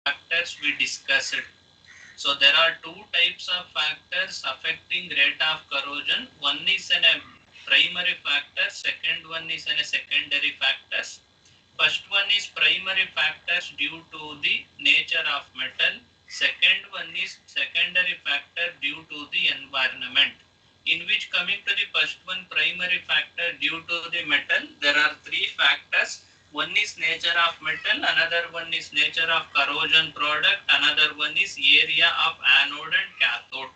factors we discussed. So there are two types of factors affecting rate of corrosion. One is a primary factor, second one is a secondary factors. First one is primary factors due to the nature of metal. Second one is secondary factor due to the environment. In which, coming to the first one, primary factor due to the metal, there are three factors. One is nature of metal, another one is nature of corrosion product, another one is area of anode and cathode.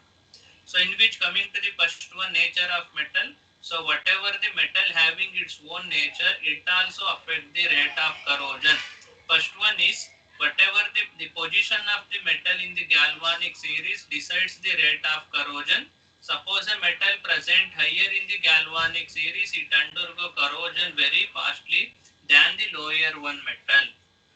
So in which, coming to the first one, nature of metal. So whatever the metal having its own nature, it also affect the rate of corrosion. First one is whatever the position of the metal in the galvanic series decides the rate of corrosion. Suppose a metal present higher in the galvanic series, it undergo corrosion very fastly than the lower one metal.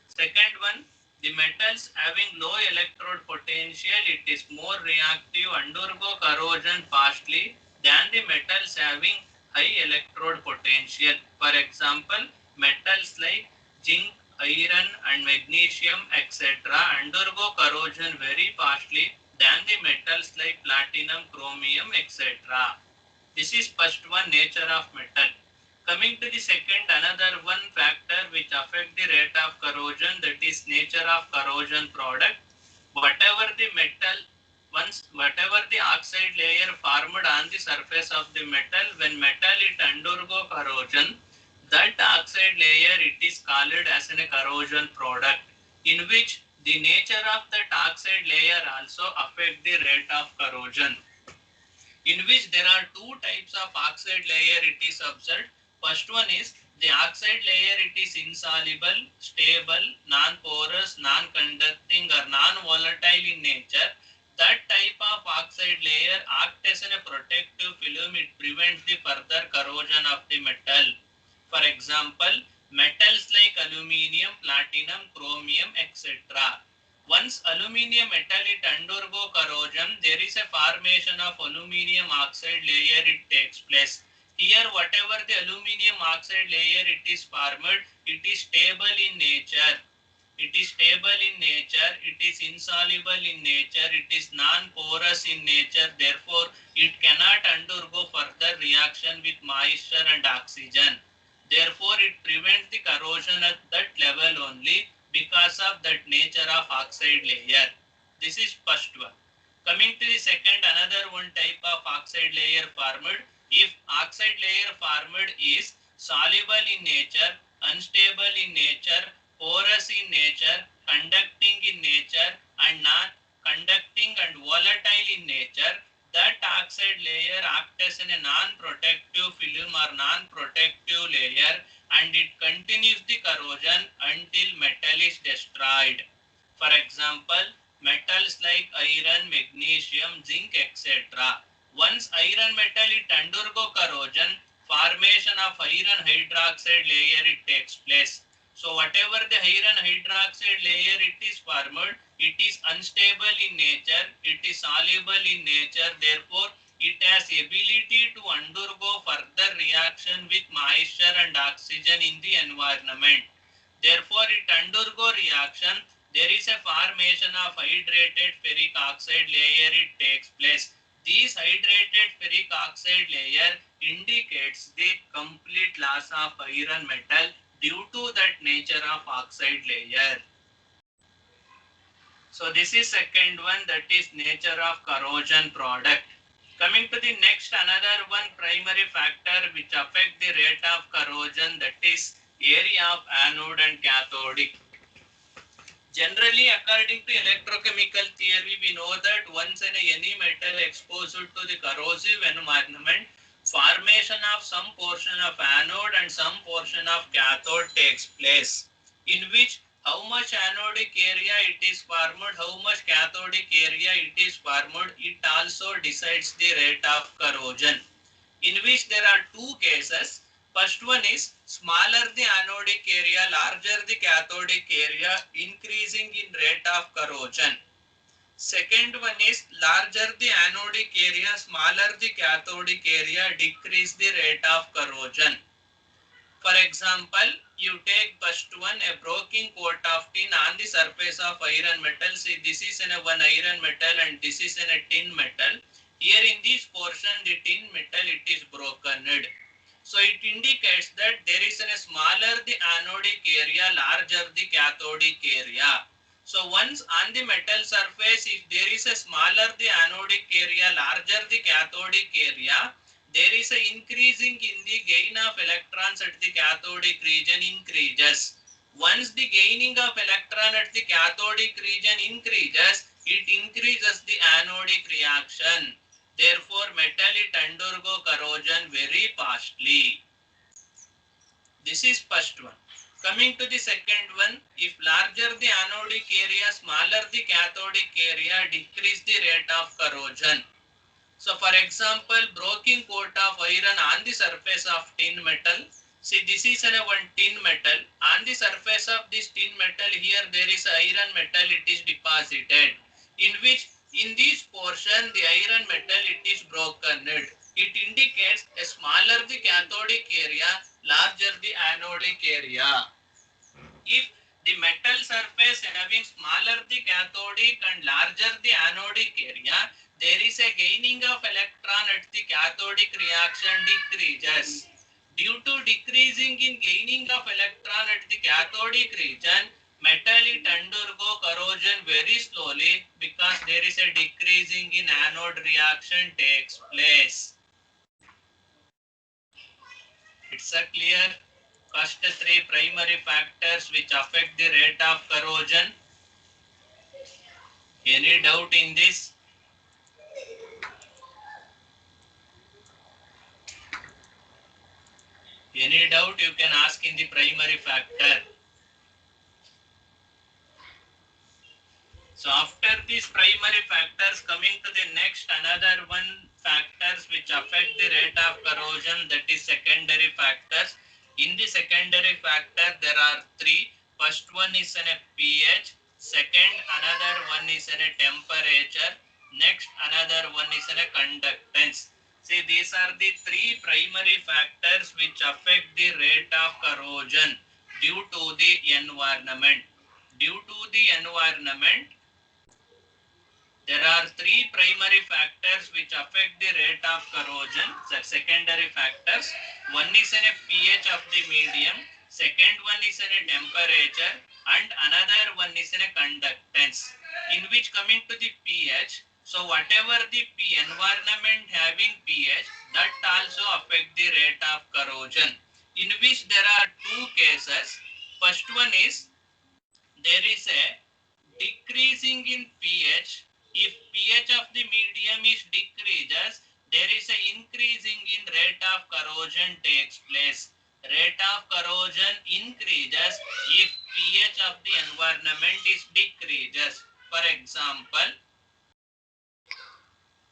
Second one, the metals having low electrode potential, it is more reactive, undergo corrosion fastly than the metals having high electrode potential. For example, metals like zinc, iron and magnesium etc. undergo corrosion very fastly than the metals like platinum, chromium etc. This is first one, nature of metal. Coming to the second, another one factor which affect the rate of corrosion, that is nature of corrosion product. Whatever the metal, whatever the oxide layer formed on the surface of the metal, when metal it undergo corrosion, that oxide layer it is called as a corrosion product, in which the nature of that oxide layer also affect the rate of corrosion. In which there are two types of oxide layer it is observed. First one is the oxide layer, it is insoluble, stable, non-porous, non-conducting or non-volatile in nature. That type of oxide layer acts as a protective film, it prevents the further corrosion of the metal. For example, metals like aluminium, platinum, chromium etc. Once aluminium metal it undergo corrosion, there is a formation of aluminium oxide layer it takes place. Here whatever the aluminium oxide layer it is formed, it is stable in nature. It is stable in nature, it is insoluble in nature, it is non-porous in nature, therefore it cannot undergo further reaction with moisture and oxygen. Therefore, it prevents the corrosion at that level only because of that nature of oxide layer. This is first one. Coming to the second, another one type of oxide layer formed. If oxide layer formed is soluble in nature, unstable in nature, porous in nature, conducting in nature, and non-conducting and volatile in nature, that oxide layer acts as a non-protective film or non-protective layer, and it continues the corrosion until metal is destroyed. For example, metals like iron, magnesium, zinc etc. Once iron metal it undergo corrosion, formation of iron hydroxide layer it takes place. So whatever the iron hydroxide layer it is formed, it is unstable in nature, it is soluble in nature, therefore it has ability to undergo further reaction with moisture and oxygen in the environment. Therefore, it undergo reaction. There is a formation of hydrated ferric oxide layer. It takes place. This hydrated ferric oxide layer indicates the complete loss of iron metal due to that nature of oxide layer. So this is second one, that is nature of corrosion product. Coming to the next, another one primary factor which affect the rate of corrosion, that is area of anode and cathodic. Generally, according to electrochemical theory, we know that once any metal exposed to the corrosive environment, formation of some portion of anode and some portion of cathode takes place, in which how much anodic area it is formed, how much cathodic area it is formed, it also decides the rate of corrosion, in which there are two cases. First one is smaller the anodic area, larger the cathodic area, increasing in rate of corrosion. Second one is larger the anodic area, smaller the cathodic area, decrease the rate of corrosion. For example, you take first one, a broken coat of tin on the surface of iron metal. See, this is in a one iron metal and this is in a tin metal. Here in this portion, the tin metal, it is broken. So it indicates that there is a smaller the anodic area, larger the cathodic area. So once on the metal surface, if there is a smaller the anodic area, larger the cathodic area, there is a increasing in the gain of electrons at the cathodic region increases. Once the gaining of electron at the cathodic region increases, it increases the anodic reaction. Therefore, metal it undergo corrosion very fastly. This is first one. Coming to the second one, if larger the anodic area, smaller the cathodic area, decrease the rate of corrosion. So for example, broken coat of iron on the surface of tin metal. See, this is one tin metal. On the surface of this tin metal, here there is iron metal, it is deposited. In which, in this portion, the iron metal, it is broken. It indicates a smaller the cathodic area, larger the anodic area. If the metal surface having smaller the cathodic and larger the anodic area, there is a gaining of electron at the cathodic reaction decreases. Due to decreasing in gaining of electron at the cathodic region, metal it undergo corrosion very slowly because there is a decreasing in anode reaction takes place. It's a clear. First three primary factors which affect the rate of corrosion. Any doubt in this? Any doubt you can ask in the primary factor. So after these primary factors, coming to the next another one factors which affect the rate of corrosion, that is secondary factors. In the secondary factor there are three. First one is in a pH, second another one is in a temperature, next another one is in a conductance. See, these are the three primary factors which affect the rate of corrosion due to the environment. Due to the environment, there are three primary factors which affect the rate of corrosion, the secondary factors. One is in a pH of the medium, second one is in a temperature, and another one is in a conductance. In which, coming to the pH, so whatever the environment having pH, that also affect the rate of corrosion. In which there are two cases. First one is there is a decreasing in pH. If pH of the medium is decreases, there is a increasing in rate of corrosion takes place. Rate of corrosion increases if pH of the environment is decreases. For example,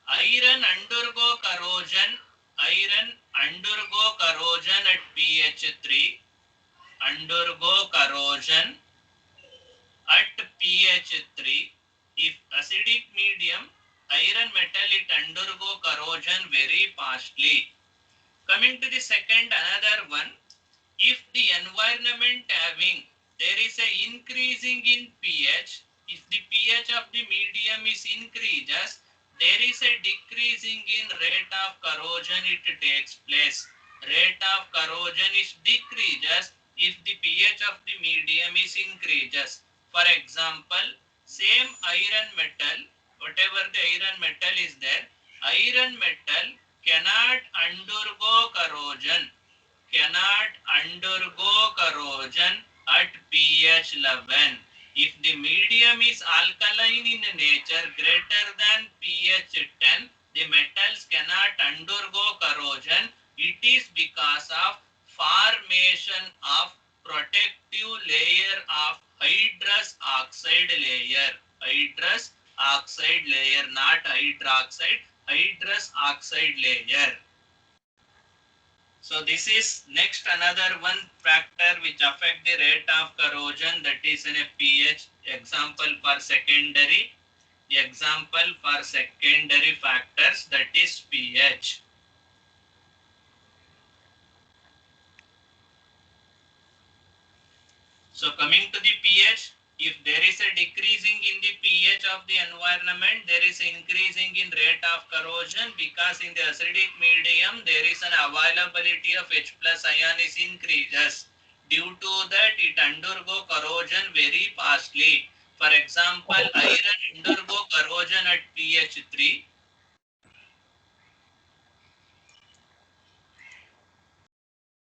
iron undergo corrosion at pH 3, undergo corrosion at pH 3. If acidic medium, iron metal it undergo corrosion very fastly. Coming to the second another one, if the environment having there is a increasing in pH, if the pH of the medium is increases, there is a decreasing in rate of corrosion it takes place. Rate of corrosion is decreases if the pH of the medium is increases. For example, same iron metal, whatever the iron metal is there, iron metal cannot undergo corrosion at pH 11. If the medium is alkaline in nature greater than pH 10, the metals cannot undergo corrosion. It is because of formation of protective layer of hydrous oxide layer. Hydrous oxide layer, not hydroxide, hydrous oxide layer. So this is next another one factor which affect the rate of corrosion, that is in a pH. Example for secondary factors, that is pH. So coming to the pH, if there is a decreasing in the pH of the environment, there is increasing in rate of corrosion, because in the acidic medium there is an availability of H plus ion is increases. Due to that, it undergo corrosion very fastly. For example, iron undergo corrosion at pH 3.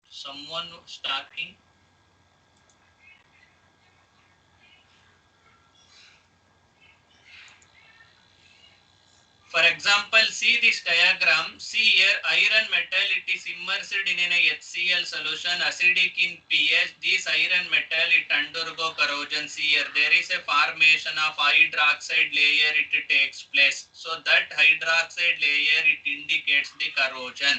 Someone talking. For example, see this diagram. See here, iron metal, it is immersed in an HCl solution, acidic in pH. This iron metal, it undergo corrosion. See here, there is a formation of hydroxide layer, it takes place. So that hydroxide layer, it indicates the corrosion.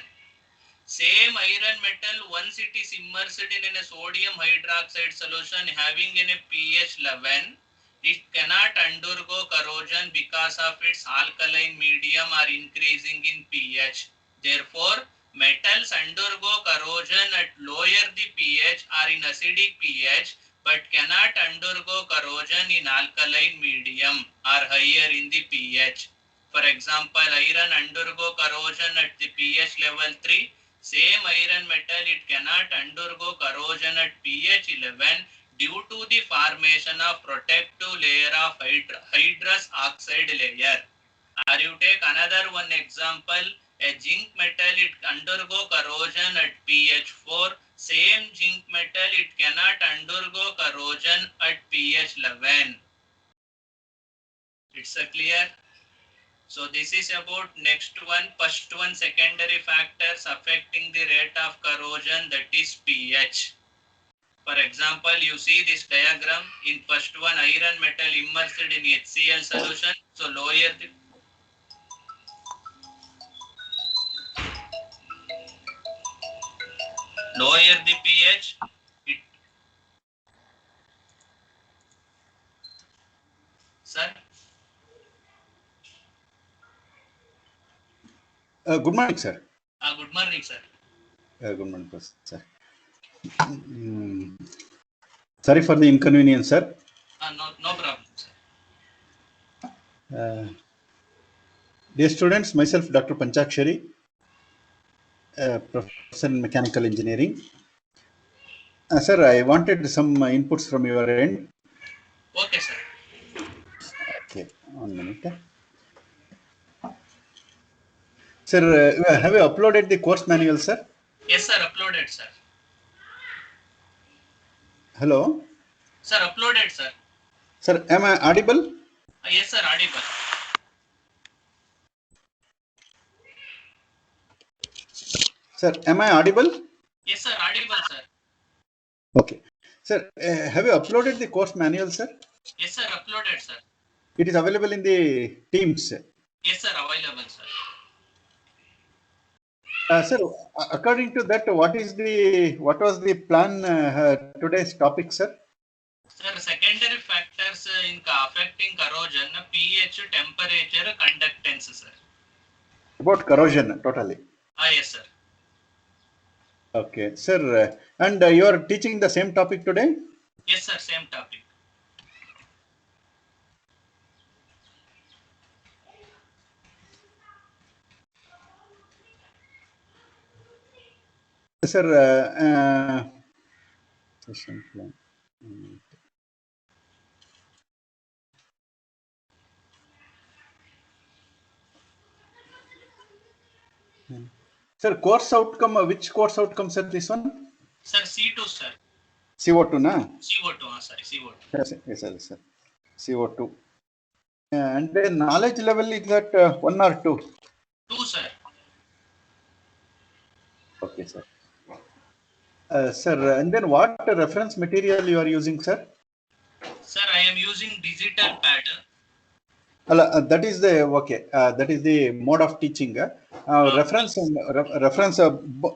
Same iron metal, once it is immersed in a sodium hydroxide solution having in a pH 11, it cannot undergo corrosion because of its alkaline medium are increasing in pH. Therefore, metals undergo corrosion at lower the pH or in acidic pH, but cannot undergo corrosion in alkaline medium or higher in the pH. For example, iron undergo corrosion at the pH level 3. Same iron metal, it cannot undergo corrosion at pH 11 due to the formation of protective layer of hydrous oxide layer. Or you take another one example, a zinc metal, it undergo corrosion at pH 4. Same zinc metal, it cannot undergo corrosion at pH 11. It's a clear? So this is about next one, first one, secondary factors affecting the rate of corrosion, that is pH. For example, you see this diagram. In first one, iron metal immersed in HCl solution. So lower the pH. Sir? Good morning, sir. Good morning, sir. Good morning, sir. Sorry for the inconvenience, sir. No problem, sir. Dear students, myself, Dr. Panchakshari, Professor in Mechanical Engineering. Sir, I wanted some inputs from your end. Okay, sir. Okay, 1 minute. Sir, have you uploaded the course manual, sir? Yes, sir, uploaded, sir. Hello? Sir, uploaded, sir. Sir, am I audible? Yes, sir, audible. Sir, am I audible? Yes, sir, audible, sir. Okay. Sir, have you uploaded the course manual, sir? Yes, sir, uploaded, sir. It is available in the Teams. Yes, sir, available, sir. Sir, according to that, what was the plan today's topic, sir? Sir, secondary factors in affecting corrosion, pH, temperature, conductance, sir. About corrosion, totally. Yes, sir. Okay, sir. And you are teaching the same topic today? Yes, sir, same topic. Sir, session plan. Sir, course outcome, which course outcome, sir, this one? Sir, C2, sir. CO2, na? CO2, sorry, CO2. Yes, sir. CO2. And the knowledge level is that 1 or 2? 2, sir. Okay, sir. Sir, and then what reference material you are using, sir? Sir, I am using digital pad. That is the okay. That is the mode of teaching. Reference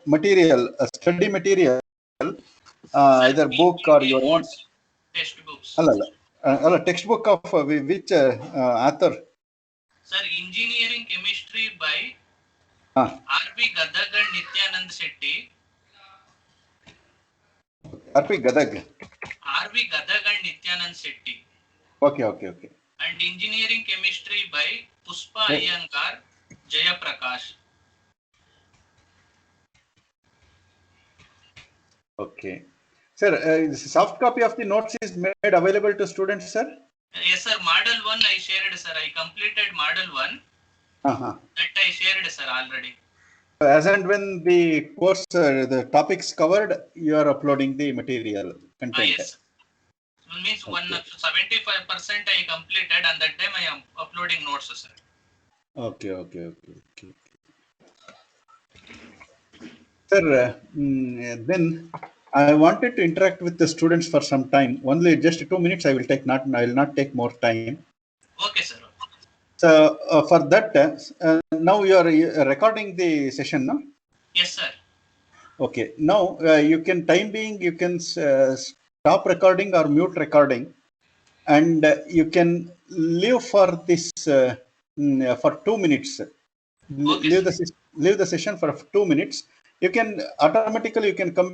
material, study material, either book or your own textbooks. Textbook of which author? Sir, engineering chemistry by R.P. Gadag and Nityanand Shetty. R.P. Gadag. R.V. Gadag and Nityanand Shetty. Okay. And engineering chemistry by Puspa Right. Iyengar, Jaya Prakash. Okay. Sir, soft copy of the notes is made available to students, sir? Yes, sir. Model 1 I shared, sir. I completed model 1. Uh-huh. That I shared, sir, already. As and when the course, the topics covered, you are uploading the material content. Yes. It means 75% I completed, and that time I am uploading notes, sir. Okay. Sir, then I wanted to interact with the students for some time. Only just 2 minutes I will take, I will not take more time. Okay, sir. So for that, now you are recording the session, no? Yes, sir. Okay. Now you can, time being, you can stop recording or mute recording, and you can leave for this for 2 minutes. Okay, Leave the session for 2 minutes. You can automatically, you can come